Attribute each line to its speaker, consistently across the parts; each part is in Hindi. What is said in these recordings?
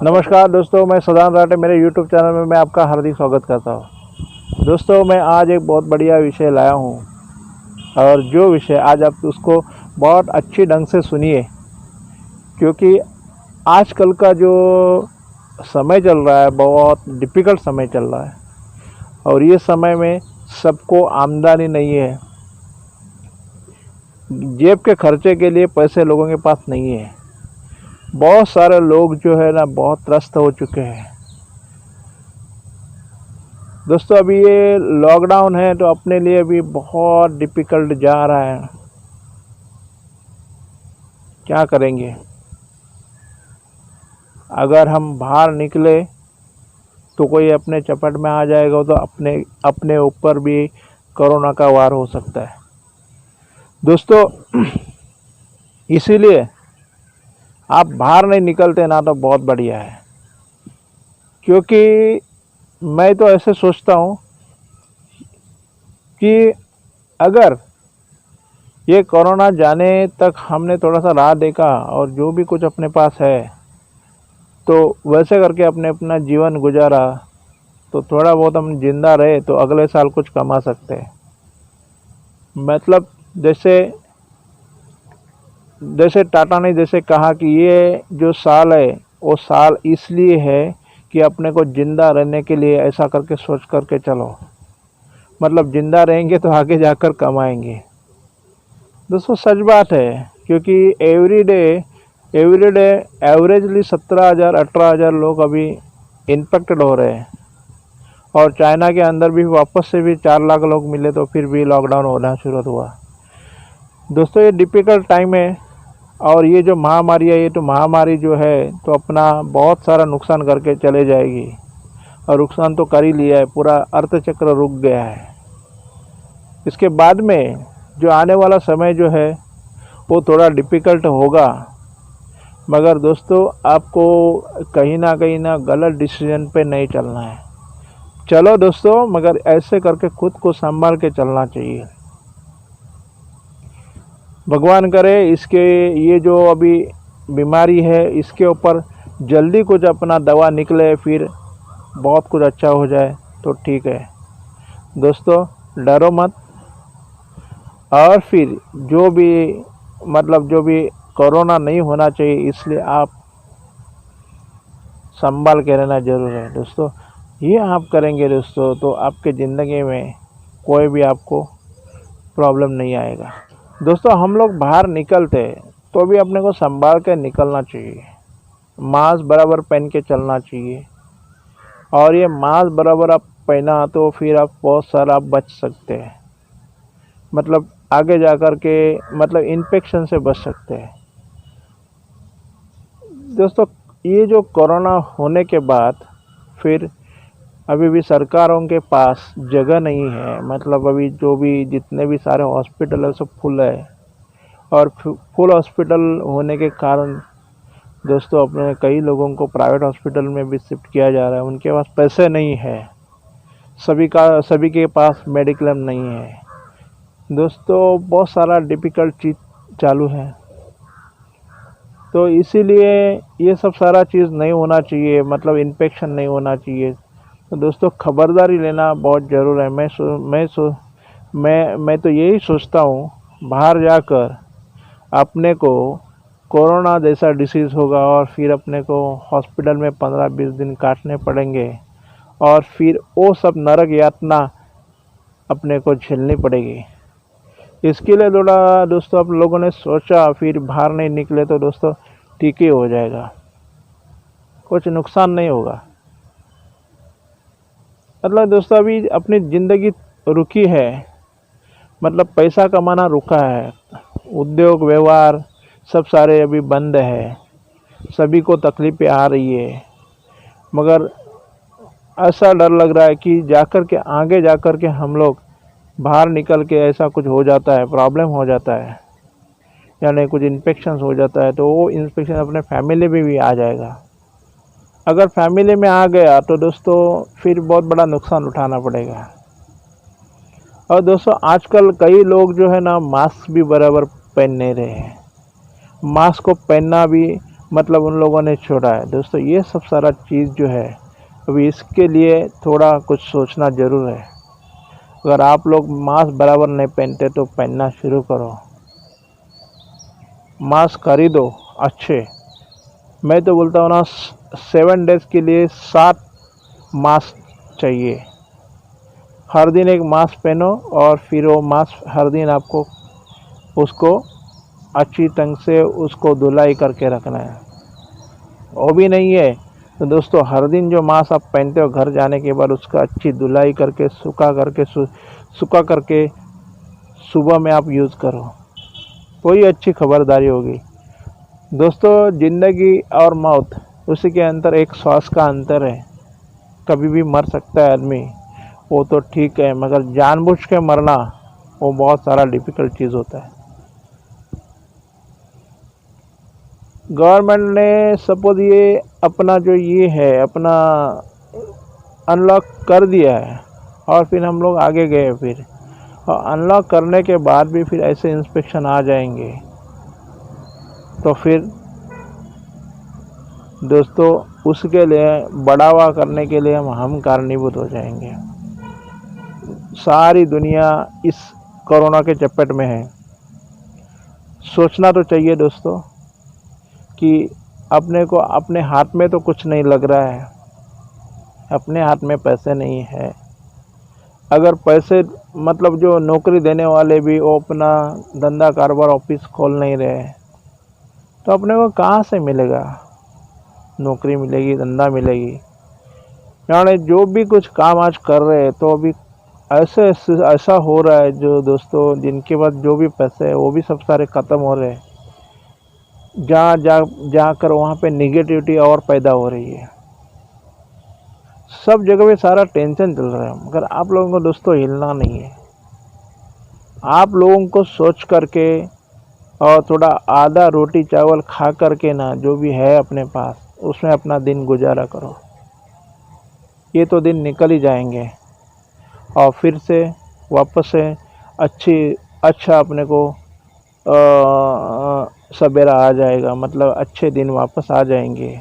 Speaker 1: नमस्कार दोस्तों, मैं सदान राठे मेरे YouTube चैनल में मैं आपका हार्दिक स्वागत करता हूँ। दोस्तों, मैं आज एक बहुत बढ़िया विषय लाया हूँ और जो विषय आज आप उसको बहुत अच्छी ढंग से सुनिए, क्योंकि आजकल का जो समय चल रहा है बहुत डिफ़िकल्ट समय चल रहा है और ये समय में सबको आमदनी नहीं है। जेब के खर्चे के लिए पैसे लोगों के पास नहीं है। बहुत सारे लोग जो है ना बहुत त्रस्त हो चुके हैं। दोस्तों, अभी ये लॉकडाउन है तो अपने लिए भी बहुत डिफ़िकल्ट जा रहा है। क्या करेंगे? अगर हम बाहर निकले तो कोई अपने चपेट में आ जाएगा तो अपने ऊपर भी कोरोना का वार हो सकता है। दोस्तों, इसीलिए आप बाहर नहीं निकलते ना तो बहुत बढ़िया है, क्योंकि मैं तो ऐसे सोचता हूँ कि अगर ये कोरोना जाने तक हमने थोड़ा सा राह देखा और जो भी कुछ अपने पास है तो वैसे करके अपने अपना जीवन गुजारा तो थोड़ा बहुत हम जिंदा रहे तो अगले साल कुछ कमा सकते हैं। मतलब जैसे जैसे टाटा ने जैसे कहा कि ये जो साल है वो साल इसलिए है कि अपने को ज़िंदा रहने के लिए ऐसा करके सोच करके चलो। मतलब ज़िंदा रहेंगे तो आगे जाकर कमाएंगे। दोस्तों, सच बात है, क्योंकि एवरी डे एवरेजली 17,000 18,000 लोग अभी इन्फेक्टेड हो रहे हैं और चाइना के अंदर भी वापस से भी 4 लाख लोग मिले तो फिर भी लॉकडाउन होना शुरू हुआ। दोस्तों, ये डिफ़िकल्ट टाइम है और ये जो महामारी है, ये तो महामारी जो है तो अपना बहुत सारा नुकसान करके चले जाएगी और नुकसान तो कर ही लिया है। पूरा अर्थचक्र रुक गया है। इसके बाद में जो आने वाला समय जो है वो थोड़ा डिफ़िकल्ट होगा, मगर दोस्तों आपको कहीं ना गलत डिसीजन पे नहीं चलना है। चलो दोस्तों, मगर ऐसे करके खुद को संभाल के चलना चाहिए। भगवान करे ये जो अभी बीमारी है इसके ऊपर जल्दी कुछ अपना दवा निकले, फिर बहुत कुछ अच्छा हो जाए तो ठीक है। दोस्तों, डरो मत। और फिर जो भी कोरोना नहीं होना चाहिए, इसलिए आप संभाल के रहना जरूर है। दोस्तों, ये आप करेंगे दोस्तों तो आपके ज़िंदगी में कोई भी आपको प्रॉब्लम नहीं आएगा। दोस्तों, हम लोग बाहर निकलते तो भी अपने को संभाल के निकलना चाहिए। मास्क बराबर पहन के चलना चाहिए और ये मास्क बराबर आप पहना तो फिर आप बहुत सारा बच सकते हैं। मतलब आगे जा कर के इन्फेक्शन से बच सकते हैं। दोस्तों, ये जो कोरोना होने के बाद फिर अभी भी सरकारों के पास जगह नहीं है। मतलब अभी जो भी जितने भी सारे हॉस्पिटल है सब फुल है और फुल हॉस्पिटल होने के कारण दोस्तों अपने कई लोगों को प्राइवेट हॉस्पिटल में भी शिफ्ट किया जा रहा है। उनके पास पैसे नहीं है, सभी के पास मेडिक्लेम नहीं है। दोस्तों, बहुत सारा डिफ़िकल्ट चीज़ चालू है, तो इसीलिए ये सब सारा चीज़ नहीं होना चाहिए। मतलब इन्फेक्शन नहीं होना चाहिए। तो दोस्तों, खबरदारी लेना बहुत ज़रूर है। मैं तो यही सोचता हूँ, बाहर जाकर अपने को कोरोना जैसा डिसीज़ होगा और फिर अपने को हॉस्पिटल में 15-20 दिन काटने पड़ेंगे और फिर वो सब नरक यातना अपने को झेलनी पड़ेगी। इसके लिए थोड़ा दोस्तों आप लोगों ने सोचा फिर बाहर नहीं निकले तो दोस्तों ठीक ही हो जाएगा, कुछ नुकसान नहीं होगा। मतलब दोस्तों, अभी अपनी ज़िंदगी रुकी है, मतलब पैसा कमाना रुका है, उद्योग व्यवहार सब सारे अभी बंद है, सभी को तकलीफ़ें आ रही है। मगर ऐसा डर लग रहा है कि आगे जाकर के हम लोग बाहर निकल के ऐसा कुछ हो जाता है, प्रॉब्लम हो जाता है, यानी कुछ इन्फेक्शन हो जाता है तो वो इन्फेक्शन अपने फैमिली में भी आ जाएगा। अगर फैमिली में आ गया तो दोस्तों फिर बहुत बड़ा नुकसान उठाना पड़ेगा। और दोस्तों, आजकल कई लोग जो है ना मास्क भी बराबर पहन नहीं रहे हैं। मास्क को पहनना भी मतलब उन लोगों ने छोड़ा है। दोस्तों ये सब सारा चीज़ जो है अभी इसके लिए थोड़ा कुछ सोचना ज़रूर है। अगर आप लोग मास्क बराबर नहीं पहनते तो पहनना शुरू करो, मास्क खरीदो अच्छे। मैं तो बोलता हूँ ना 7 डेज़ के लिए 7 मास्क चाहिए। हर दिन एक मास्क पहनो और फिर वो मास्क हर दिन आपको उसको अच्छी ढंग से उसको धुलाई करके रखना है। वो भी नहीं है तो दोस्तों हर दिन जो मास्क आप पहनते हो घर जाने के बाद उसका अच्छी धुलाई करके सूखा करके सुबह में आप यूज़ करो, वही अच्छी खबरदारी होगी। दोस्तों ज़िंदगी और मौत उसी के अंतर एक श्वास का अंतर है। कभी भी मर सकता है आदमी, वो तो ठीक है, मगर जानबूझ के मरना वो बहुत सारा डिफ़िकल्ट चीज़ होता है। गवर्नमेंट ने सपोज ये अपना जो ये है अपना अनलॉक कर दिया है और फिर हम लोग आगे गए, फिर और अनलॉक करने के बाद भी फिर ऐसे इंस्पेक्शन आ जाएंगे तो फिर दोस्तों उसके लिए बढ़ावा करने के लिए हम कारणीभूत हो जाएंगे। सारी दुनिया इस कोरोना के चपेट में है। सोचना तो चाहिए दोस्तों कि अपने को अपने हाथ में तो कुछ नहीं लग रहा है, अपने हाथ में पैसे नहीं है। अगर पैसे मतलब जो नौकरी देने वाले भी वो अपना धंधा कारोबार ऑफिस खोल नहीं रहे तो अपने को कहाँ से मिलेगा, नौकरी मिलेगी, धंधा मिलेगी। यानी जो भी कुछ काम आज कर रहे हैं तो अभी ऐसा हो रहा है जो दोस्तों जिनके पास जो भी पैसे है वो भी सब सारे ख़त्म हो रहे हैं। जाकर वहाँ पे निगेटिविटी और पैदा हो रही है। सब जगह पे सारा टेंशन चल रहा है, मगर आप लोगों को दोस्तों हिलना नहीं है। आप लोगों को सोच करके और थोड़ा आधा रोटी चावल खा करके ना जो भी है अपने पास उसमें अपना दिन गुजारा करो। ये तो दिन निकल ही जाएंगे और फिर से वापस से अच्छा अपने को सवेरा आ जाएगा, मतलब अच्छे दिन वापस आ जाएंगे।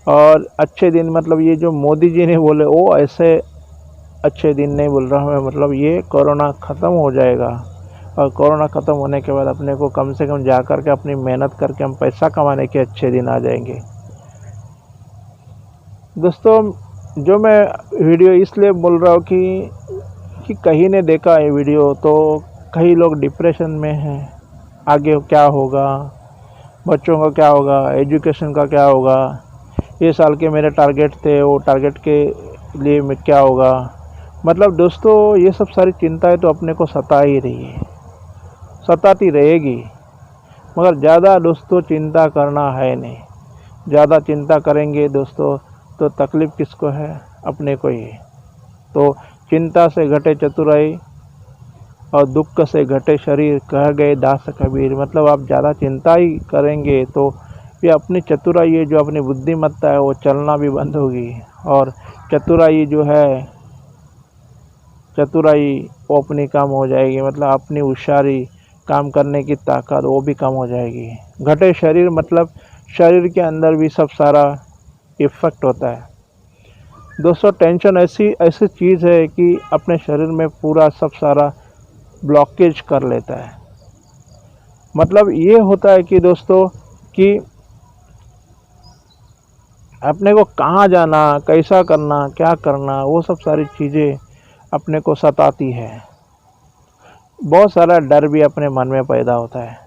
Speaker 1: और अच्छे दिन मतलब ये जो मोदी जी ने बोले वो ऐसे अच्छे दिन नहीं बोल रहा मैं, मतलब ये कोरोना ख़त्म हो जाएगा और कोरोना ख़त्म होने के बाद अपने को कम से कम जा कर के अपनी मेहनत करके हम पैसा कमाने के अच्छे दिन आ जाएंगे। दोस्तों जो मैं वीडियो इसलिए बोल रहा हूँ कि कहीं ने देखा ये वीडियो तो कई लोग डिप्रेशन में हैं, आगे क्या होगा, बच्चों का क्या होगा, एजुकेशन का क्या होगा, ये साल के मेरे टारगेट थे वो टारगेट के लिए मैं क्या होगा। मतलब दोस्तों ये सब सारी चिंताएं तो अपने को सता ही रही है, सताती रहेगी, मगर ज़्यादा दोस्तों चिंता करना है नहीं। ज़्यादा चिंता करेंगे दोस्तों तो तकलीफ़ किसको है, अपने को ही। तो चिंता से घटे चतुराई और दुख से घटे शरीर, कह गए दास कबीर। मतलब आप ज़्यादा चिंता ही करेंगे तो ये अपनी चतुराई, ये जो अपनी बुद्धिमत्ता है वो चलना भी बंद होगी और चतुराई जो है चतुराई वो अपनी कम हो जाएगी, मतलब अपनी होशियारी काम करने की ताकत वो भी कम हो जाएगी। घटे शरीर मतलब शरीर के अंदर भी सब सारा इफ़ेक्ट होता है। दोस्तों टेंशन ऐसी चीज़ है कि अपने शरीर में पूरा सब सारा ब्लॉकेज कर लेता है। मतलब ये होता है कि दोस्तों कि अपने को कहाँ जाना, कैसा करना, क्या करना, वो सब सारी चीज़ें अपने को सताती है। बहुत सारा डर भी अपने मन में पैदा होता है।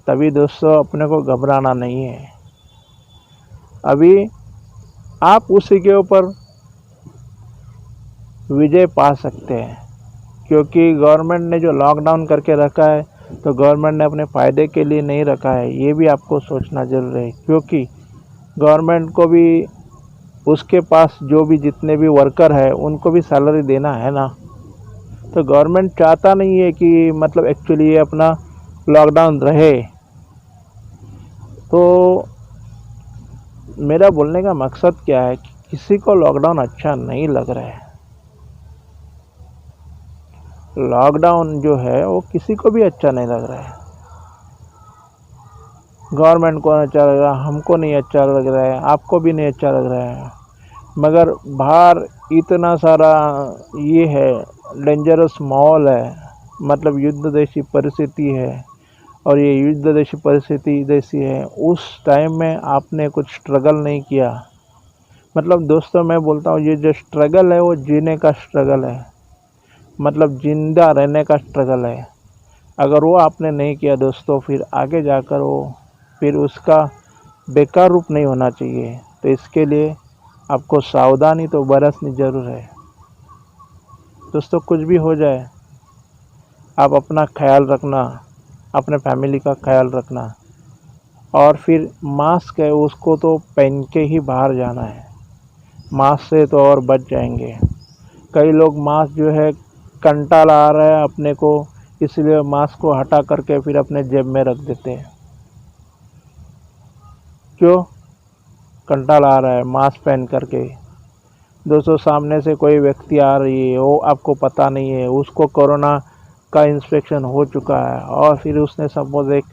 Speaker 1: तभी दोस्तों अपने को घबराना नहीं है। अभी आप उसी के ऊपर विजय पा सकते हैं, क्योंकि गवर्नमेंट ने जो लॉकडाउन करके रखा है तो गवर्नमेंट ने अपने फ़ायदे के लिए नहीं रखा है, ये भी आपको सोचना जरूर है। क्योंकि गवर्नमेंट को भी उसके पास जो भी जितने भी वर्कर है उनको भी सैलरी देना है ना। तो गवर्नमेंट चाहता नहीं है कि मतलब एक्चुअली ये अपना लॉकडाउन रहे। तो मेरा बोलने का मकसद क्या है कि किसी को लॉकडाउन अच्छा नहीं लग रहा है। लॉकडाउन जो है वो किसी को भी अच्छा नहीं लग रहा है। गवर्नमेंट को अच्छा लग रहा है, हमको नहीं अच्छा लग रहा है, आपको भी नहीं अच्छा लग रहा है। मगर बाहर इतना सारा ये है, डेंजरस माहौल है, मतलब युद्ध जैसी परिस्थिति है। और ये युद्ध जैसी परिस्थिति जैसी है, उस टाइम में आपने कुछ स्ट्रगल नहीं किया। मतलब दोस्तों मैं बोलता हूँ, ये जो स्ट्रगल है वो जीने का स्ट्रगल है, मतलब जिंदा रहने का स्ट्रगल है। अगर वो आपने नहीं किया दोस्तों, फिर आगे जाकर वो फिर उसका बेकार रूप नहीं होना चाहिए। तो इसके लिए आपको सावधानी तो बरतनी ज़रूर है। दोस्तों कुछ भी हो जाए, आप अपना ख्याल रखना, अपने फैमिली का ख्याल रखना। और फिर मास्क है उसको तो पहन के ही बाहर जाना है, मास्क से तो और बच जाएंगे। कई लोग मास्क जो है कंटाल आ रहा है अपने को, इसलिए मास्क को हटा करके फिर अपने जेब में रख देते हैं। क्यों कंटाल आ रहा है मास्क पहन करके? दोस्तों सामने से कोई व्यक्ति आ रही है, वो आपको पता नहीं है, उसको कोरोना का इंफेक्शन हो चुका है, और फिर उसने सपोज एक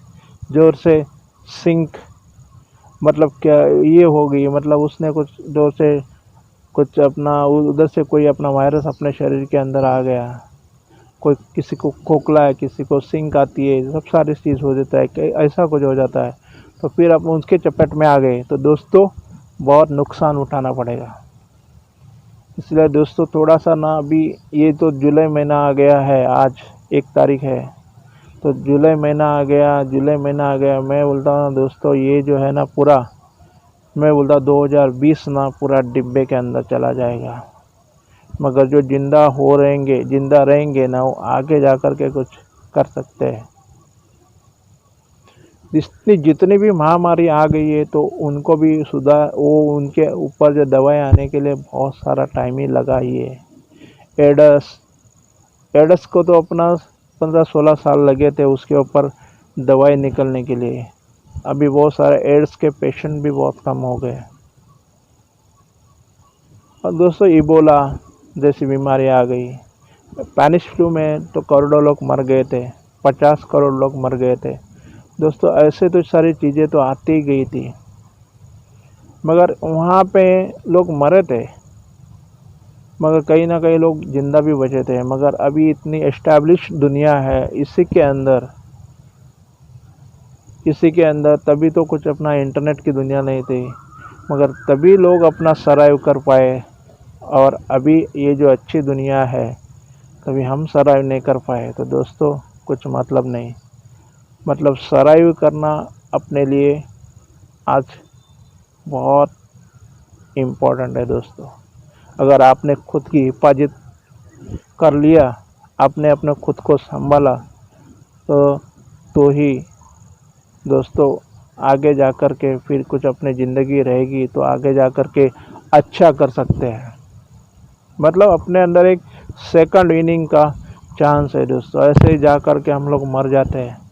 Speaker 1: जोर से सिंक, मतलब क्या ये हो गई, मतलब उसने कुछ जोर से कुछ अपना उधर से कोई अपना वायरस अपने शरीर के अंदर आ गया। कोई किसी को खोखला है, किसी को सिंक आती है, सब सारी चीज़ हो जाता है, ऐसा कुछ हो जाता है। तो फिर आप उसके चपेट में आ गए तो दोस्तों बहुत नुकसान उठाना पड़ेगा। इसलिए दोस्तों थोड़ा सा ना, अभी ये तो जुलाई महीना आ गया है, आज 1 तारीख है, तो जुलाई महीना आ गया, जुलाई महीना आ गया। मैं बोलता हूँ दोस्तों ये जो है ना पूरा, मैं बोलता 2020 ना पूरा डिब्बे के अंदर चला जाएगा। मगर जो जिंदा रहेंगे ना, वो आगे जा कर के कुछ कर सकते हैं। जितनी भी महामारी आ गई है तो उनको भी सुधार, वो उनके ऊपर जो दवाएं आने के लिए बहुत सारा टाइम ही लगा ही है। एडस एडस को तो अपना 15-16 साल लगे थे उसके ऊपर दवाई निकलने के लिए। अभी बहुत सारे एड्स के पेशेंट भी बहुत कम हो गए। और दोस्तों इबोला जैसी बीमारी आ गई। स्पेनिश फ्लू में तो करोड़ों लोग मर गए थे, 50 करोड़ लोग मर गए थे। दोस्तों ऐसे तो सारी चीज़ें तो आती ही गई थी, मगर वहाँ पे लोग मरे थे, मगर कहीं ना कहीं लोग जिंदा भी बचे थे। मगर अभी इतनी एस्टैब्लिश दुनिया है, इसी के अंदर तभी तो कुछ अपना इंटरनेट की दुनिया नहीं थी, मगर तभी लोग अपना सर्वाइव कर पाए। और अभी ये जो अच्छी दुनिया है, कभी हम सर्वाइव नहीं कर पाए तो दोस्तों कुछ मतलब नहीं। मतलब सर्वाइव करना अपने लिए आज बहुत इम्पोर्टेंट है दोस्तों। अगर आपने खुद की हिफाजत कर लिया, आपने अपने खुद को संभाला, तो ही दोस्तों आगे जा कर के फिर कुछ अपनी ज़िंदगी रहेगी तो आगे जा कर के अच्छा कर सकते हैं। मतलब अपने अंदर एक सेकंड इनिंग का चांस है दोस्तों। ऐसे ही जा कर के हम लोग मर जाते हैं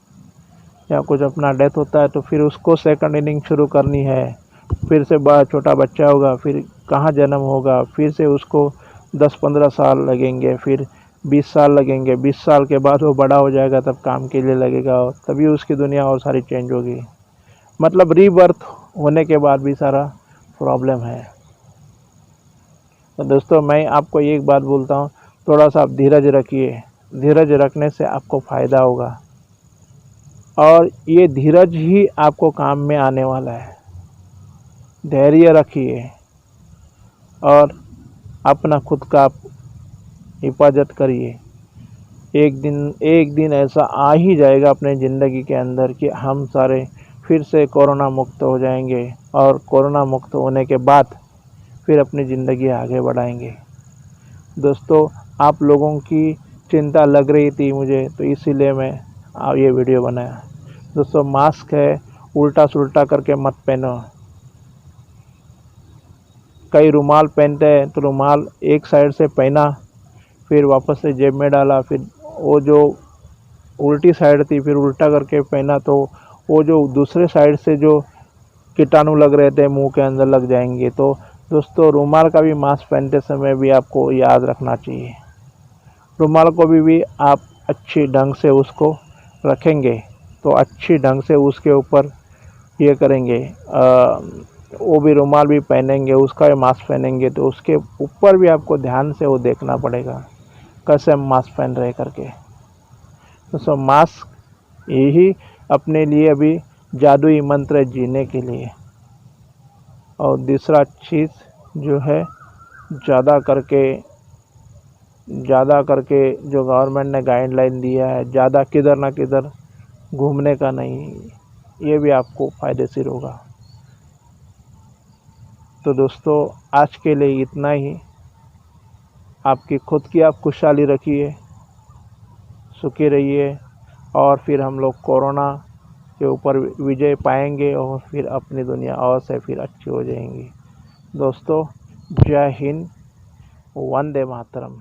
Speaker 1: या कुछ अपना डेथ होता है तो फिर उसको सेकंड इनिंग शुरू करनी है। फिर से बड़ा छोटा बच्चा होगा, फिर कहाँ जन्म होगा, फिर से उसको 10-15 साल लगेंगे, फिर 20 साल लगेंगे, 20 साल के बाद वो बड़ा हो जाएगा, तब काम के लिए लगेगा और तभी उसकी दुनिया और सारी चेंज होगी। मतलब रीबर्थ होने के बाद भी सारा प्रॉब्लम है। तो दोस्तों मैं आपको एक बात बोलता हूँ, थोड़ा सा आप धीरज रखिए। धीरज रखने से आपको फ़ायदा होगा और ये धीरज ही आपको काम में आने वाला है। धैर्य रखिए और अपना खुद का हिफाजत करिए। एक दिन ऐसा आ ही जाएगा अपने ज़िंदगी के अंदर कि हम सारे फिर से कोरोना मुक्त हो जाएंगे और कोरोना मुक्त होने के बाद फिर अपनी ज़िंदगी आगे बढ़ाएंगे। दोस्तों आप लोगों की चिंता लग रही थी मुझे, तो इसीलिए मैं ये वीडियो बनाया। दोस्तों मास्क है उल्टा सुल्टा करके मत पहनो। कई रुमाल पहनते हैं तो रुमाल एक साइड से पहना, फिर वापस से जेब में डाला, फिर वो जो उल्टी साइड थी फिर उल्टा करके पहना, तो वो जो दूसरे साइड से जो कीटाणु लग रहे थे मुंह के अंदर लग जाएंगे। तो दोस्तों रुमाल का भी मास्क पहनते समय भी आपको याद रखना चाहिए। रुमाल को भी आप अच्छी ढंग से उसको रखेंगे तो अच्छी ढंग से उसके ऊपर ये करेंगे, वो भी रुमाल भी पहनेंगे, उसका भी मास्क पहनेंगे, तो उसके ऊपर भी आपको ध्यान से वो देखना पड़ेगा कैसे हम मास्क पहन रहे करके। तो सब मास्क यही अपने लिए अभी जादुई मंत्र है जीने के लिए। और दूसरा चीज़ जो है, ज़्यादा करके जो गवर्नमेंट ने गाइडलाइन दिया है, ज़्यादा किधर ना किधर घूमने का नहीं, ये भी आपको फ़ायदेशीर होगा। तो दोस्तों, आज के लिए इतना ही। आपकी खुद की आप खुशहाली रखिए, सुखी रहिए, और फिर हम लोग कोरोना के ऊपर विजय पाएंगे, और फिर अपनी दुनिया और से फिर अच्छी हो जाएंगी। दोस्तों, जय हिंद, वंदे मातरम।